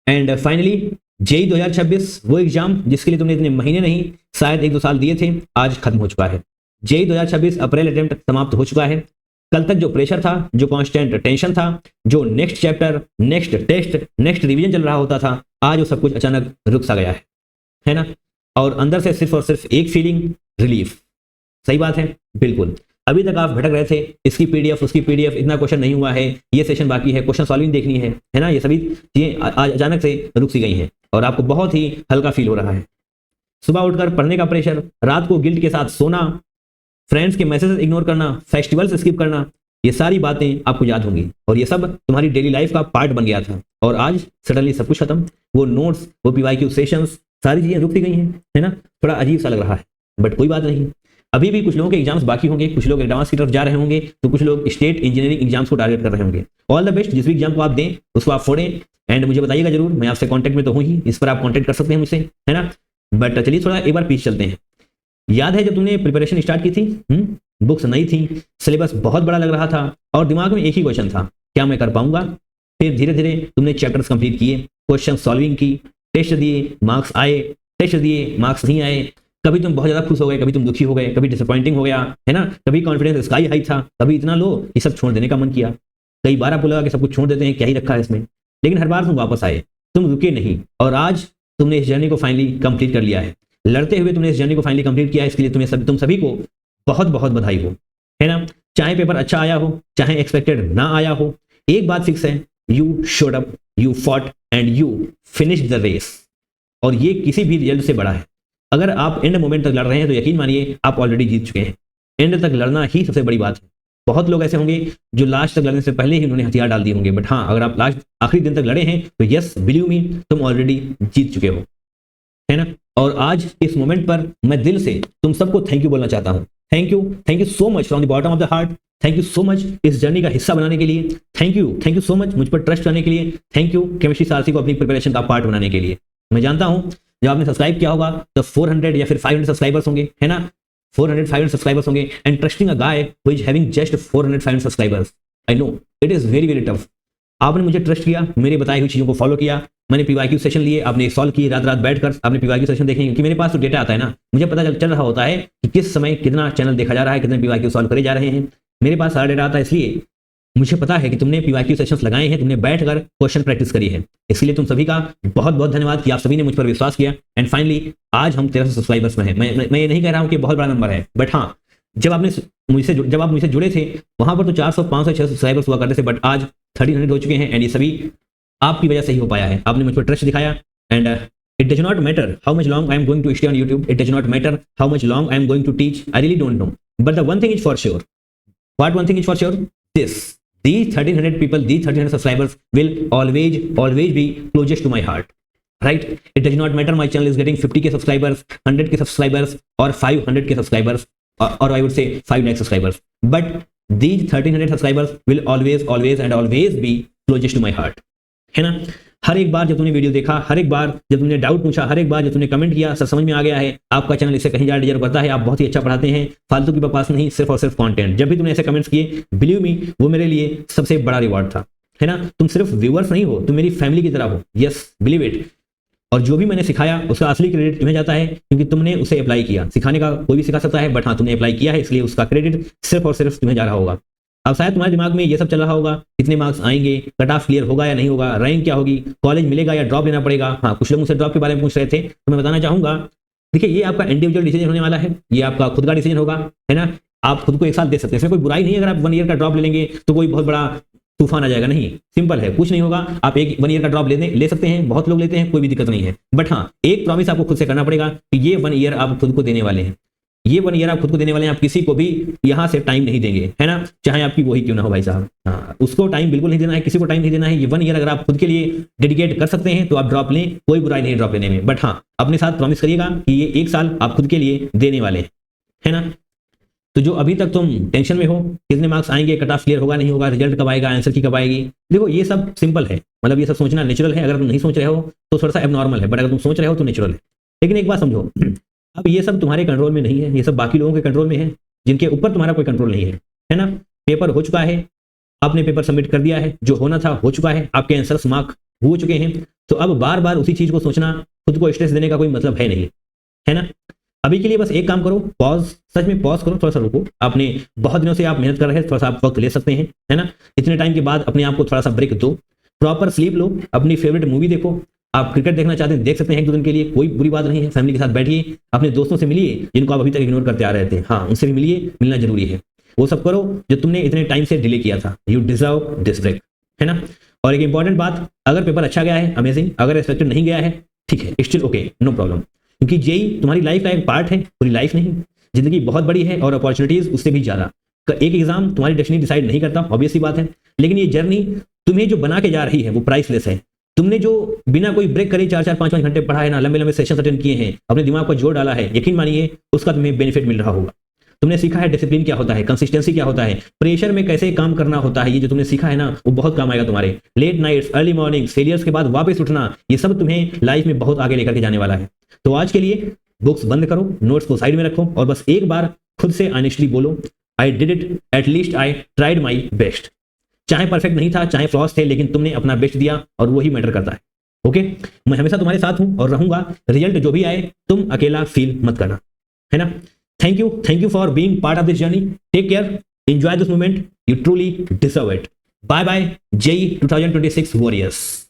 And finally JEE 2026 वो exam जिसके लिए तुमने इतने महीने नहीं शायद 1-2 साल दिए थे, आज खत्म हो चुका है। जेई 2026 अप्रैल अटेम्प्ट समाप्त हो चुका है। कल तक जो प्रेशर था, जो कांस्टेंट टेंशन था, जो next chapter, next test, next revision चल रहा होता था, आज वो सब कुछ अचानक रुक सा गया है ना। और अंदर से सिर्फ और सिर्फ एक फीलिंग, रिलीफ। सही बात है, बिल्कुल। अभी तक आप भटक रहे थे, इसकी पीडीएफ, उसकी पीडीएफ, इतना क्वेश्चन नहीं हुआ है, ये सेशन बाकी है, क्वेश्चन सॉल्विंग देखनी है ना। ये सभी चीजें आज अचानक से रुक सी गई हैं और आपको बहुत ही हल्का फील हो रहा है। सुबह उठकर पढ़ने का प्रेशर, रात को गिल्ट के साथ सोना, फ्रेंड्स के मैसेजेस इग्नोर करना, फेस्टिवल्स स्किप करना, ये सारी बातें आपको याद होंगी और ये सब तुम्हारी डेली लाइफ का पार्ट बन गया था। और आज सडनली सब कुछ खत्म। वो नोट्स, वो पीवाईक्यू सेशंस, सारी चीजें रुक सी गई हैं, है ना। थोड़ा अजीब सा लग रहा है, बट कोई बात नहीं। अभी भी कुछ लोगों के एग्जाम्स बाकी होंगे, कुछ लोग एडवांस की तरफ जा रहे होंगे, तो कुछ लोग स्टेट इंजीनियरिंग एग्जाम्स को टारगेट कर रहे होंगे। All the best. जिस भी एग्जाम को आप दें उसको आप फोड़ें एंड मुझे बताइएगा जरूर। मैं आपसे कॉन्टैक्ट में तो हूँ ही, इस पर आप कॉन्टैक्ट कर सकते हैं मुझसे, है ना। बट चलिए थोड़ा एक बार पीछे चलते हैं। याद है जब तुमने प्रिपरेशन स्टार्ट की थी, बुक्स नई थी, सिलेबस बहुत बड़ा लग रहा था और दिमाग में एक ही क्वेश्चन था, क्या मैं कर पाऊंगा। फिर धीरे धीरे तुमने चैप्टर्स कंप्लीट किए, क्वेश्चन सॉल्विंग की, टेस्ट दिए, मार्क्स आए, टेस्ट दिए, मार्क्स नहीं आए। कभी तुम बहुत ज्यादा खुश हो गए, कभी तुम दुखी हो गए, कभी डिसअपॉइंटिंग हो गया, है ना। कभी कॉन्फिडेंस स्काई हाई था, कभी इतना लो ये सब छोड़ देने का मन किया। कई बार आपको लगा कि सब कुछ छोड़ देते हैं, क्या ही रखा है इसमें। लेकिन हर बार तुम वापस आए, तुम रुके नहीं और आज तुमने इस जर्नी को फाइनली कंप्लीट कर लिया है। लड़ते हुए तुमने इस जर्नी को फाइनली कंप्लीट किया है, इसके लिए तुम सभी को बहुत बहुत बधाई हो, है ना। चाहे पेपर अच्छा आया हो, चाहे एक्सपेक्टेड ना आया हो, एक बात फिक्स है, you showed up, you fought and you finished the race. और ये किसी भी रिजल्ट से बड़ा है। अगर आप एंड मोमेंट तक लड़ रहे हैं तो यकीन मानिए आप ऑलरेडी जीत चुके हैं। एंड तक लड़ना ही सबसे बड़ी बात है। बहुत लोग ऐसे होंगे जो लास्ट तक लड़ने से पहले ही उन्होंने हथियार डाल दिए होंगे, बट हाँ, अगर आप लास्ट आखिरी दिन तक लड़े हैं तो यस, बिलीव मी, तुम ऑलरेडी जीत चुके हो, है ना। और आज इस मोमेंट पर मैं दिल से तुम सबको थैंक यू बोलना चाहता हूं। Thank you so much from the bottom of the heart. Thank you so much इस जर्नी का हिस्सा बनाने के लिए। थैंक यू सो मच मुझ पर ट्रस्ट करने के लिए। थैंक यू केमिस्ट्री सारथी को अपनी प्रिपरेशन का पार्ट बनाने के लिए। मैं जानता हूं जब आपने सब्सक्राइब किया होगा तो 400 या फिर 500 सब्सक्राइबर्स होंगे, है ना। 400-500 सब्सक्राइबर्स होंगे and trusting a guy who is having just 400-500 subscribers. I know it is very very tough. आपने मुझे ट्रस्ट किया, मेरी बताई हुई चीजों को फॉलो किया, मैंने पीवाईक्यू सेशन लिए, आपने सॉल्व किए, रात रात बैठकर आपने पीवाईक्यू सेशन देखे, क्योंकि मेरे पास तो डेटा आता है ना, मुझे पता चल रहा होता है कि किस समय कितना चैनल देखा जा रहा है, कितने पीवाईक्यू सॉल्व करे जा रहे हैं। मेरे पास सारा डेटा आता है, इसलिए मुझे पता है कि तुमने पीवाईक्यू सेशंस लगाए हैं, तुमने बैठकर क्वेश्चन प्रैक्टिस करी है। इसलिए तुम सभी का बहुत बहुत धन्यवाद कि आप सभी ने मुझ पर विश्वास किया। एंड फाइनली आज हम 1300 सब्सक्राइबर्स में हैं। मैं ये नहीं कह रहा हूँ कि बहुत बड़ा नंबर है, बट हाँ, जब आप मुझसे जुड़े थे वहां पर तो 400, 500, 600 सब्सक्राइबर्स हुआ करते थे, बट आज 1300 हो चुके हैं। एंड ये सभी आपकी वजह से ही हो पाया है। आपने मुझ पर ट्रस्ट दिखाया। And it does not matter how much long I am going to stay on YouTube, it does not matter how much long I am going to teach, I really don't know, but the one thing is for sure, what one thing is for sure, these 1300 people, these 1300 subscribers will always be closest to my heart, right? It does not matter my channel is getting 50k subscribers, 100k subscribers or 500k subscribers, or I would say 5 lakh subscribers, but these 1300 subscribers will always be closest to my heart, है ना। हर एक बार जब तुमने video देखा, हर एक बार जब तुमने doubt पूछा, हर एक बार जब तुमने कमेंट किया, सब समझ में आ गया है आपका चैनल इससे कहीं ज्यादा डिजर्व करता है। आप बहुत ही अच्छा पढ़ाते हैं, फालतू की बकवास नहीं, सिर्फ और सिर्फ कंटेंट। जब भी तुमने ऐसे कमेंट्स किए, बिलीव मी, वो मेरे लिए सबसे बड़ा रिवॉर्ड था, है ना। तुम सिर्फ व्यूअर्स नहीं हो, तुम मेरी फैमिली की तरह हो, यस, बिलीव इट। और जो भी मैंने सिखाया उसका असली क्रेडिट तुम्हें जाता है, क्योंकि तुमने उसे अप्लाई किया। सिखाने का कोई भी सिखा सकता है, बट हाँ, तुमने अप्लाई किया है, इसलिए उसका क्रेडिट सिर्फ और सिर्फ तुम्हें जा रहा होगा। अब शायद तुम्हारे दिमाग में ये सब चल रहा होगा, कितने मार्क्स आएंगे, कट ऑफ क्लियर होगा या नहीं होगा, रैंक क्या होगी, कॉलेज मिलेगा या ड्रॉप लेना पड़ेगा। हाँ, कुछ लोग मुझसे ड्रॉप के बारे में पूछ रहे थे, तो मैं बताना चाहूंगा, देखिए ये आपका इंडिविजुअल डिसीजन होने वाला है, ये आपका खुद का डिसीजन होगा, है ना। आप खुद को एक साल दे सकते हैं, इसमें कोई बुराई नहीं है। अगर आप 1 ईयर का ड्रॉप ले लेंगे तो कोई बहुत बड़ा तूफान आ जाएगा, नहीं, सिंपल है, कुछ नहीं होगा। आप 1 ईयर का ड्रॉप ले सकते हैं, बहुत लोग लेते हैं, कोई भी दिक्कत नहीं है। बट हाँ, एक प्रॉमिस आपको खुद से करना पड़ेगा कि ये 1 ईयर आप खुद को देने वाले हैं, ये 1 ईयर आप खुद को देने वाले हैं। आप किसी को भी यहाँ से टाइम नहीं देंगे, है ना, चाहे आपकी वही क्यों ना हो भाई साहब। हाँ, उसको टाइम बिल्कुल नहीं देना है, किसी को टाइम नहीं देना है। ये 1 ईयर अगर आप खुद के लिए डेडिकेट कर सकते हैं तो आप ड्रॉप लें, कोई बुराई नहीं ड्रॉप लेने में। बट हाँ, अपने साथ प्रॉमिस करिएगा कि ये 1 साल आप खुद के लिए देने वाले हैं, है ना। तो जो अभी तक तुम टेंशन में हो, कितने मार्क्स आएंगे, कट ऑफ क्लियर होगा नहीं होगा, रिजल्ट कब आएगा, आंसर की कब आएगी, देखो ये सब सिंपल है, मतलब ये सब सोचना नेचुरल है। अगर तुम नहीं सोच रहे हो तो थोड़ा सा एबनॉर्मल है, बट अगर तुम सोच रहे हो तो नेचुरल है। लेकिन एक बात समझो, अब ये सब तुम्हारे कंट्रोल में नहीं है, ये सब बाकी लोगों के कंट्रोल में है, जिनके ऊपर तुम्हारा कोई कंट्रोल नहीं है ना। पेपर हो चुका है, आपने पेपर सबमिट कर दिया है, जो होना था हो चुका है, आपके आंसर्स मार्क हो चुके हैं, तो अब बार बार उसी चीज को सोचना, खुद को स्ट्रेस देने का कोई मतलब है नहीं, है ना। अभी के लिए बस एक काम करो, पॉज, सच में पॉज करो, थोड़ा सा रुको। आपने बहुत दिनों से आप मेहनत कर रहे हैं, थोड़ा सा आप वक्त ले सकते हैं, है ना। इतने टाइम के बाद अपने आप को थोड़ा सा ब्रेक दो, प्रॉपर स्लीप लो, अपनी फेवरेट मूवी देखो। आप क्रिकेट देखना चाहते हैं देख सकते हैं 1-2 दिन के लिए, कोई बुरी बात नहीं है। फैमिली के साथ बैठिए, अपने दोस्तों से मिलिए जिनको आप अभी तक इग्नोर करते आ रहे थे, हाँ उनसे भी मिलिए, मिलना जरूरी है। वो सब करो जो तुमने इतने टाइम से डिले किया था। यू डिजर्व दिस ब्रेक, है ना। और एक इंपॉर्टेंट बात, अगर पेपर अच्छा गया है अमेजिंग, अगर एक्सपेक्टेड नहीं गया है ठीक है, स्टिल ओके, नो प्रॉब्लम। क्योंकि जेई तुम्हारी लाइफ का एक पार्ट है, पूरी लाइफ नहीं। जिंदगी बहुत बड़ी है और अपॉर्चुनिटीज उससे भी ज्यादा। एक एग्जाम तुम्हारी डेस्टिनी डिसाइड नहीं करता, ऑब्वियस सी बात है, लेकिन ये जर्नी तुम्हें जो बना के जा रही है वो प्राइसलेस है। तुमने जो बिना कोई ब्रेक करे 4-4, 5-5 घंटे पढ़ा है ना, लंबे लंबे सेशन अटेंड किए हैं, अपने दिमाग पर जोर डाला है, यकीन मानिए उसका तुम्हें बेनिफिट मिल रहा होगा। तुमने सीखा है डिसिप्लिन क्या होता है, कंसिस्टेंसी क्या होता है, प्रेशर में कैसे काम करना होता है। ये जो तुमने सीखा है ना वो बहुत काम आएगा तुम्हारे। Late nights, early morning, failures के बाद वापस उठना, ये सब तुम्हें लाइफ में बहुत आगे लेकर के जाने वाला है। तो आज के लिए बुक्स बंद करो, नोट्स को साइड में रखो और बस एक बार खुद से ऑनेस्टली बोलो, I did it, at least I tried my best. चाहे परफेक्ट नहीं था, चाहे फ्लॉस थे, लेकिन तुमने अपना बेस्ट दिया और वही मैटर करता है। ओके, मैं हमेशा तुम्हारे साथ हूं और रहूंगा। रिजल्ट जो भी आए तुम अकेला फील मत करना, है ना। Thank you for being part of this journey. Take care, enjoy this moment, you truly deserve it. Bye bye, JEE 2026 warriors.